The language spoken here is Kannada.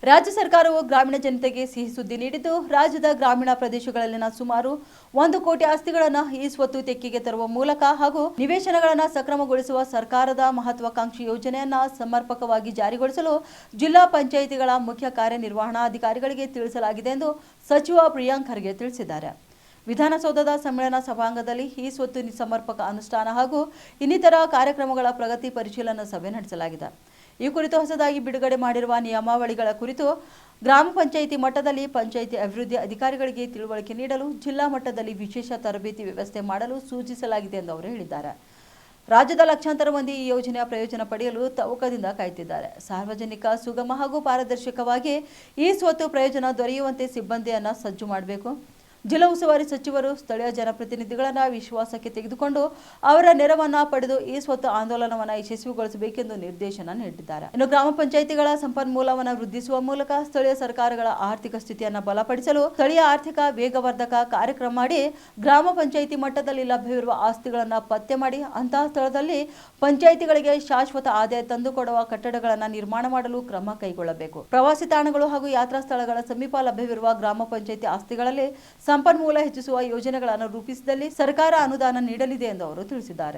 ರಾಜ್ಯ ಸರ್ಕಾರವು ಗ್ರಾಮೀಣ ಜನತೆಗೆ ಸಿಹಿ ಸುದ್ದಿ ನೀಡಿದ್ದು, ರಾಜ್ಯದ ಗ್ರಾಮೀಣ ಪ್ರದೇಶಗಳಲ್ಲಿನ ಸುಮಾರು 1 ಕೋಟಿ ಆಸ್ತಿಗಳನ್ನು ಈ ಸ್ವತ್ತು ತೆಕ್ಕೆಗೆ ತರುವ ಮೂಲಕ ಹಾಗೂ ನಿವೇಶನಗಳನ್ನು ಸಕ್ರಮಗೊಳಿಸುವ ಸರ್ಕಾರದ ಮಹತ್ವಾಕಾಂಕ್ಷಿ ಯೋಜನೆಯನ್ನು ಸಮರ್ಪಕವಾಗಿ ಜಾರಿಗೊಳಿಸಲು ಜಿಲ್ಲಾ ಪಂಚಾಯಿತಿಗಳ ಮುಖ್ಯ ಕಾರ್ಯನಿರ್ವಹಣಾಧಿಕಾರಿಗಳಿಗೆ ತಿಳಿಸಲಾಗಿದೆ ಎಂದು ಸಚಿವ ಪ್ರಿಯಾಂಕ್ ಖರ್ಗೆ ತಿಳಿಸಿದ್ದಾರೆ. ವಿಧಾನಸೌಧದ ಸಮ್ಮೇಳನ ಸಭಾಂಗಣದಲ್ಲಿ ಈ ಸ್ವತ್ತು ಸಮರ್ಪಕ ಅನುಷ್ಠಾನ ಹಾಗೂ ಇನ್ನಿತರ ಕಾರ್ಯಕ್ರಮಗಳ ಪ್ರಗತಿ ಪರಿಶೀಲನಾ ಸಭೆ ನಡೆಸಲಾಗಿದೆ. ಈ ಕುರಿತು ಹೊಸದಾಗಿ ಬಿಡುಗಡೆ ಮಾಡಿರುವ ನಿಯಮಾವಳಿಗಳ ಕುರಿತು ಗ್ರಾಮ ಪಂಚಾಯಿತಿ ಮಟ್ಟದಲ್ಲಿ ಪಂಚಾಯಿತಿ ಅಭಿವೃದ್ಧಿ ಅಧಿಕಾರಿಗಳಿಗೆ ತಿಳುವಳಿಕೆ ನೀಡಲು ಜಿಲ್ಲಾ ಮಟ್ಟದಲ್ಲಿ ವಿಶೇಷ ತರಬೇತಿ ವ್ಯವಸ್ಥೆ ಮಾಡಲು ಸೂಚಿಸಲಾಗಿದೆ ಎಂದು ಅವರು ಹೇಳಿದ್ದಾರೆ. ರಾಜ್ಯದ ಲಕ್ಷಾಂತರ ಮಂದಿ ಈ ಯೋಜನೆಯ ಪ್ರಯೋಜನ ಪಡೆಯಲು ತವಕದಿಂದ ಕಾಯುತ್ತಿದ್ದಾರೆ. ಸಾರ್ವಜನಿಕ, ಸುಗಮ ಹಾಗೂ ಪಾರದರ್ಶಕವಾಗಿ ಈ ಸ್ವತ್ತು ಪ್ರಯೋಜನ ದೊರೆಯುವಂತೆ ಸಿಬ್ಬಂದಿಯನ್ನು ಸಜ್ಜು ಮಾಡಬೇಕು. ಜಿಲ್ಲಾ ಉಸ್ತುವಾರಿ ಸಚಿವರು ಸ್ಥಳೀಯ ಜನಪ್ರತಿನಿಧಿಗಳನ್ನು ವಿಶ್ವಾಸಕ್ಕೆ ತೆಗೆದುಕೊಂಡು ಅವರ ನೆರವನ್ನು ಪಡೆದು ಈ ಸ್ವತ್ತು ಆಂದೋಲನವನ್ನು ಯಶಸ್ವಿಗೊಳಿಸಬೇಕೆಂದು ನಿರ್ದೇಶನ ನೀಡಿದ್ದಾರೆ. ಇನ್ನು ಗ್ರಾಮ ಪಂಚಾಯಿತಿಗಳ ಸಂಪನ್ಮೂಲವನ್ನು ವೃದ್ಧಿಸುವ ಮೂಲಕ ಸ್ಥಳೀಯ ಸರ್ಕಾರಗಳ ಆರ್ಥಿಕ ಸ್ಥಿತಿಯನ್ನು ಬಲಪಡಿಸಲು ಸ್ಥಳೀಯ ಆರ್ಥಿಕ ವೇಗವರ್ಧಕ ಕಾರ್ಯಕ್ರಮ ಮಾಡಿ ಗ್ರಾಮ ಪಂಚಾಯಿತಿ ಮಟ್ಟದಲ್ಲಿ ಲಭ್ಯವಿರುವ ಆಸ್ತಿಗಳನ್ನು ಪತ್ತೆ ಮಾಡಿ ಅಂತಹ ಸ್ಥಳದಲ್ಲಿ ಪಂಚಾಯಿತಿಗಳಿಗೆ ಶಾಶ್ವತ ಆದಾಯ ತಂದುಕೊಡುವ ಕಟ್ಟಡಗಳನ್ನು ನಿರ್ಮಾಣ ಮಾಡಲು ಕ್ರಮ ಕೈಗೊಳ್ಳಬೇಕು. ಪ್ರವಾಸಿ ತಾಣಗಳು ಹಾಗೂ ಯಾತ್ರಾ ಸ್ಥಳಗಳ ಸಮೀಪ ಲಭ್ಯವಿರುವ ಗ್ರಾಮ ಪಂಚಾಯಿತಿ ಆಸ್ತಿಗಳಲ್ಲಿ ಸಂಪನ್ಮೂಲ ಹೆಚ್ಚಿಸುವ ಯೋಜನೆಗಳನ್ನು ರೂಪಿಸಿದಲ್ಲಿ ಸರ್ಕಾರ ಅನುದಾನ ನೀಡಲಿದೆ ಎಂದು ಅವರು ತಿಳಿಸಿದ್ದಾರೆ.